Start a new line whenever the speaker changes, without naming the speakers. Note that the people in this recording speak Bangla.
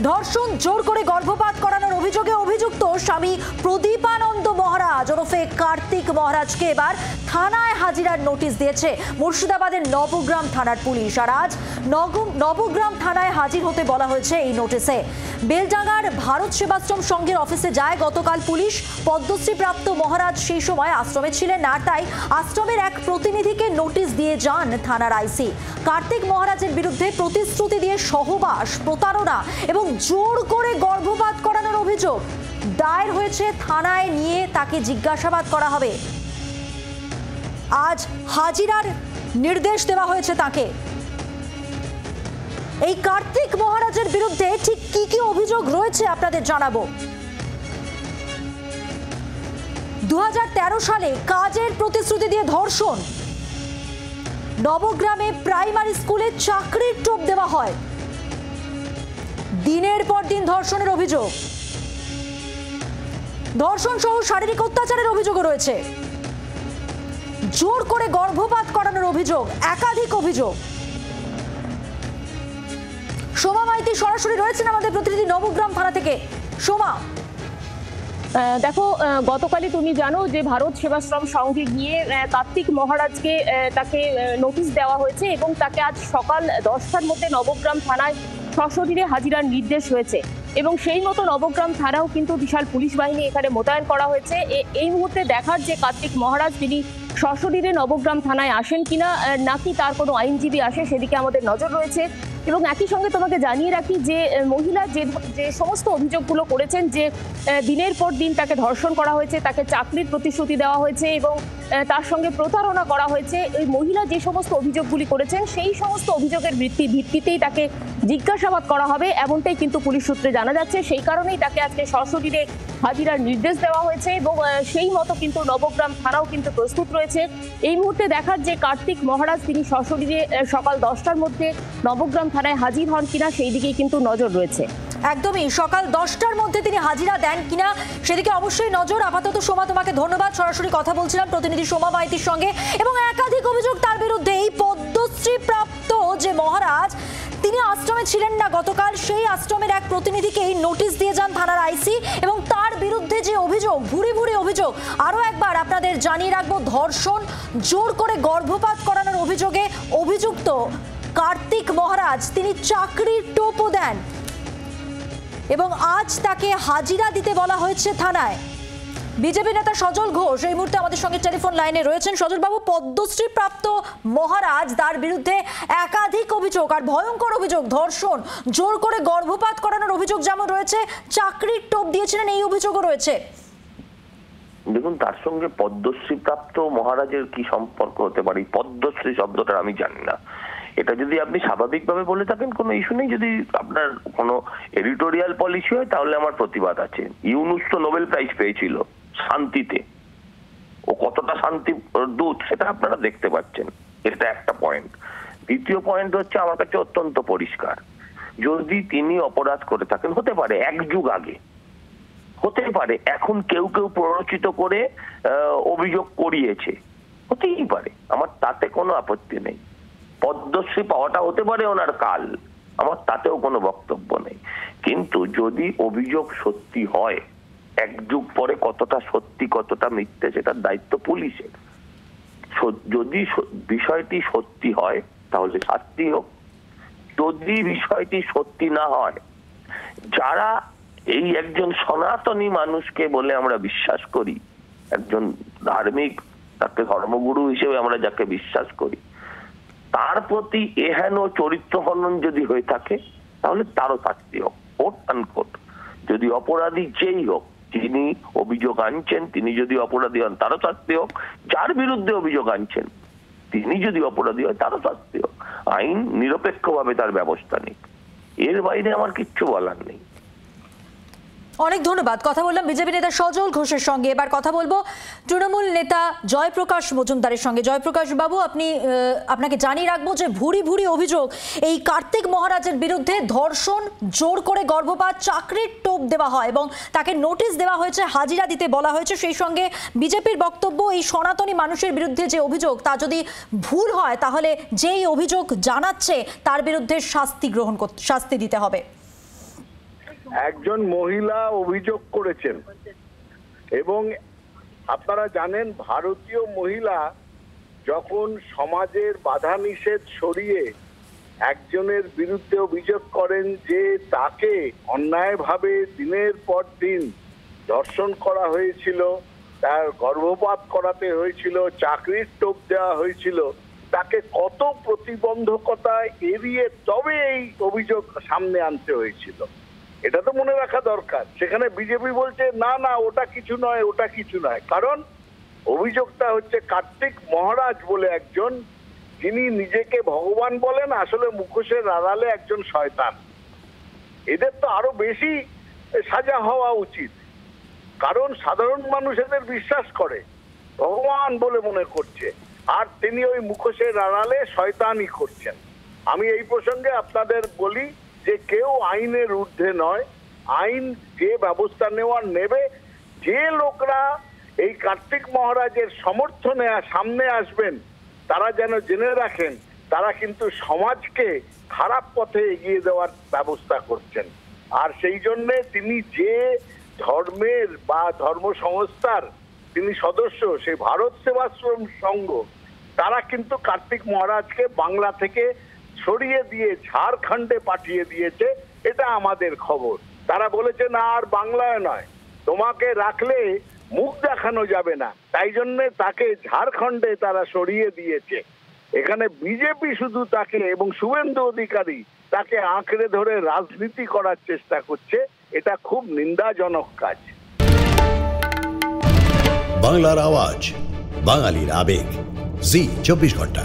ধর্ষণ, জোর করে গর্ভপাত করানোর অভিযোগে অভিযুক্ত স্বামী প্রদীপানন্দ মহারাজ ওরফে কার্তিক মহারাজকে এবার থানায় হাজিরার নোটিশ দিয়েছে মুর্শিদাবাদের নবগ্রাম থানার পুলিশ। আর আজ নবগ্রাম থানায় হাজির হতে বলা হয়েছে এই নোটিশে। বেলডাঙ্গার ভারত সেবাশ্রম সংঘের অফিসে যায় গতকাল পুলিশ। পদ্মশ্রীপ্রাপ্ত মহারাজ সেই সময় আশ্রমে ছিলেন না, তাই আশ্রমের এক প্রতিনিধিকে নোটিশ দিয়ে যান থানার আইসি। কার্তিক মহারাজের বিরুদ্ধে প্রতিশ্রুতি দিয়ে সহবাস, প্রতারণা এবং জোর করে গর্ভপাত করানোর অভিযোগ দায়ের হয়েছে। থানায় নিয়ে তাকে জিজ্ঞাসাবাদ করা হবে। আজ হাজিরার নির্দেশ দেওয়া হয়েছে তাকে। এই কার্তিক মহারাজের বিরুদ্ধে ঠিক কি কি অভিযোগ রয়েছে আপনাদের জানাবো। 2013 সালে কাজের প্রতিশ্রুতি দিয়ে ধর্ষণ, নবগ্রামে প্রাইমারি স্কুলে চাকরির টোপ দেওয়া হয়, দিনের পর দিন ধর্ষণের অভিযোগ, ধর্ষণ সহ শারীরিক অত্যাচারের অভিযোগও রয়েছে, জোর করে গর্ভপাত করানোর অভিযোগ, একাধিক অভিযোগ। সোমা মাইতি সরাসরি রয়েছেন আমাদের প্রতিনিধি নবগ্রাম থানা থেকে। সোমা,
দেখো, গতকালই তুমি জানো যে ভারত সেবাশ্রম সংঘে গিয়ে কার্তিক মহারাজকে তাকে নোটিশ দেওয়া হয়েছে এবং তাকে আজ সকাল 10টার মধ্যে নবগ্রাম থানায় সশরীরে হাজিরার নির্দেশ হয়েছে এবং সেই মতো নবগ্রাম থানাও কিন্তু বিশাল পুলিশ বাহিনী এখানে মোতায়েন করা হয়েছে। এই মুহূর্তে দেখার যে কার্তিক মহারাজ তিনি সশরীরে নবগ্রাম থানায় আসেন কিনা, নাকি তার কোনো আইনজীবী আসে, সেদিকে আমাদের নজর রয়েছে। এবং একই সঙ্গে তোমাকে জানিয়ে রাখি যে মহিলা যে সমস্ত অভিযোগগুলো করেছেন, যে দিনের পর দিন তাকে ধর্ষণ করা হয়েছে, তাকে চাকরির প্রতিশ্রুতি দেওয়া হয়েছে এবং তার সঙ্গে প্রতারণা করা হয়েছে, এই মহিলা যে সমস্ত অভিযোগগুলি করেছেন সেই সমস্ত অভিযোগের ভিত্তিতেই তাকে জিজ্ঞাসাবাদ করা হবে, এমনটাই কিন্তু পুলিশ সূত্রে জানা যাচ্ছে। সেই কারণেই তাকে আজকে সশরীরে হাজিরার নির্দেশ দেওয়া হয়েছে এবং সেই মতো কিন্তু নবগ্রাম থানাও কিন্তু প্রস্তুত রয়েছে। এই মুহূর্তে দেখার যে কার্তিক মহারাজ তিনি সশরীরে সকাল 10টার মধ্যে নবগ্রাম থানায় হাজির হন কিনা সেই দিকেই কিন্তু নজর রয়েছে।
একদমই সকাল 10টার মধ্যে তিনি হাজিরা দেন কিনা সেদিকে অবশ্যই নজর। আপাতত সোমা, তোমাকে ধন্যবাদ। সরাসরি কথা বলছিলাম প্রতিনিধি সোমা মাইতির সঙ্গে। এবং একাধিক অভিযোগ তার বিরুদ্ধে। এই পদ্মশ্রী প্রাপ্ত যে মহারাজ তিনি আশ্রমে ছিলেন না গতকাল, সেই আশ্রমের এক প্রতিনিধিকে এই নোটিশ দিয়ে যান থানার আইসি এবং তার বিরুদ্ধে যে অভিযোগ, ভুরি ভুরি অভিযোগ। আরও একবার আপনাদের জানিয়ে রাখবো, ধর্ষণ, জোর করে গর্ভপাত করানোর অভিযোগে অভিযুক্ত কার্তিক মহারাজ তিনি চাকরির টোপও দেন এবং আজ তাকে হাজিরা দিতে বলা হয়েছে থানায়। বিজেপি নেতা সজল ঘোষ এই মুহূর্তে আমাদের সঙ্গে টেলিফোন লাইনে রয়েছেন। সজল বাবু, পদ্মশ্রী প্রাপ্ত মহারাজ, তার বিরুদ্ধে একাধিক অভিযোগ আর ভয়ঙ্কর অভিযোগ, ধর্ষণ, জোর করে গর্ভপাত করানোর অভিযোগ যেমন রয়েছে, চাকরির টোপ দিয়েছিলেন এই অভিযোগও রয়েছে।
দেখুন, তার সঙ্গে পদ্মশ্রী প্রাপ্ত মহারাজের কি সম্পর্ক হতে পারে? পদ্মশ্রী শব্দটা আমি জানি না। এটা যদি আপনি স্বাভাবিকভাবে বলে থাকেন কোনো ইস্যু নেই, যদি আপনার কোনো এডিটোরিয়াল পলিসি হয় তাহলে আমার প্রতিবাদ আছে। ইউনুস তো নোবেল প্রাইজ পেয়েছিল শান্তিতে, ও কতটা শান্তি দূত সেটা আপনারা দেখতে পাচ্ছেন। এটা একটা পয়েন্ট। দ্বিতীয় পয়েন্ট হচ্ছে, আমার কাছে অত্যন্ত পরিষ্কার, যদি তিনি অপরাধ করে থাকেন, হতে পারে এক যুগ আগে, হতে পারে এখন কেউ কেউ প্ররোচিত করে অভিযোগ করিয়েছে, হতেই পারে, আমার তাতে কোনো আপত্তি নেই। পদ্মশ্রী পাওয়াটা হতে পারে ওনার কাল, আমার তাতেও কোনো বক্তব্য নেই। কিন্তু যদি অভিযোগ সত্যি হয়, এক যুগ পরে কতটা সত্যি কতটা মিথ্যে সেটার দায়িত্ব পুলিশের। যদি বিষয়টি সত্যি হয় তাহলে শাস্তি হোক, যদি বিষয়টি সত্যি না হয়, যারা এই একজন সনাতনী মানুষকে বলে আমরা বিশ্বাস করি, একজন ধার্মিক, তাকে ধর্মগুরু হিসেবে আমরা যাকে বিশ্বাস করি, তার প্রতি এহেন চরিত্র হনন যদি হয়ে থাকে তাহলে তারও শাস্তি হোক, কোট আনকোট। যদি অপরাধী যেই হোক, যিনি অভিযোগ আনছেন তিনি যদি অপরাধী হন তারও শাস্তি হোক, যার বিরুদ্ধে অভিযোগ আনছেন তিনি যদি অপরাধী হয় তারও শাস্তি হোক। আইন নিরপেক্ষভাবে তার ব্যবস্থা নিক, এর বাইরে আমার কিচ্ছু বলার নেই।
অনেক ধন্যবাদ। কথা বললাম বিজেপি নেতা সজল ঘোষের সঙ্গে। এবার কথা বলবো তৃণমূল নেতা জয়প্রকাশ মজুমদারের সঙ্গে। জয়প্রকাশ বাবু, আপনাকে জানিয়ে রাখবো যে ভুরি ভুরি অভিযোগ এই কার্তিক মহারাজের বিরুদ্ধে, ধর্ষণ, জোর করে গর্ভপাত, চাকরির টোপ দেওয়া হয় এবং তাকে নোটিশ দেওয়া হয়েছে, হাজিরা দিতে বলা হয়েছে। সেই সঙ্গে বিজেপির বক্তব্য, এই সনাতনী মানুষের বিরুদ্ধে যে অভিযোগ তা যদি ভুল হয় তাহলে যেই অভিযোগ জানাচ্ছে তার বিরুদ্ধে শাস্তি দিতে হবে।
একজন মহিলা অভিযোগ করেছেন এবং আপনারা জানেন ভারতীয় মহিলা যখন সমাজের বাধা নিষেধ সরিয়ে একজনের বিরুদ্ধে অভিযোগ করেন যে তাকে অন্যায়ভাবে দিনের পর দিন ধর্ষণ করা হয়েছিল, তার গর্ভপাত করাতে হয়েছিল, চাকরির টোপ দেওয়া হয়েছিল, তাকে কত প্রতিবন্ধকতা এড়িয়ে তবে এই অভিযোগ সামনে আনতে হয়েছিল, এটা তো মনে রাখা দরকার। সেখানে বিজেপি বলছে না না ওটা কিছু নয়, ওটা কিছু নয়। কারণ অভিযোগটা হচ্ছে কার্তিক মহারাজ বলে একজন, যিনি নিজেকে ভগবান বলেন, আসলে মুখোশের আড়ালে একজন শয়তান। এদের তো আরো বেশি সাজা হওয়া উচিত, কারণ সাধারণ মানুষ এদের বিশ্বাস করে, ভগবান বলে মনে করছে, আর তিনি ওই মুখোশের আড়ালে শয়তানি করছেন। আমি এই প্রসঙ্গে আপনাদের বলি যে কেউ আইনের ঊর্ধ্বে নয়, আইন যে ব্যবস্থা নেওয়ার নেবে। যে লোকরা এই কার্তিক মহারাজের সমর্থনে সামনে আসবেন তারা যেন জেনে রাখেন তারা কিন্তু সমাজকে খারাপ পথে এগিয়ে দেওয়ার ব্যবস্থা করছেন। আর সেই জন্যে তিনি যে ধর্মের বা ধর্ম সংস্থার তিনি সদস্য, সেই ভারত সেবাশ্রম সংঘ, তারা কিন্তু কার্তিক মহারাজকে বাংলা থেকে সরিয়ে দিয়ে ঝাড়খণ্ডে পাঠিয়ে দিয়েছে, এটা আমাদের খবর। তারা বলেছে না আর বাংলায় নয়, তোমাকে রাখলে মুখ দেখানো যাবে না, তাই জন্যে তাকে ঝাড়খণ্ডে তারা সরিয়ে দিয়েছে। এখানে বিজেপি শুধু তাকে এবং শুভেন্দু অধিকারী তাকে আঁকড়ে ধরে রাজনীতি করার চেষ্টা করছে, এটা খুব নিন্দাজনক কাজ।
বাংলার আওয়াজ, বাঙালির আবেগ, জি 24 ঘন্টা।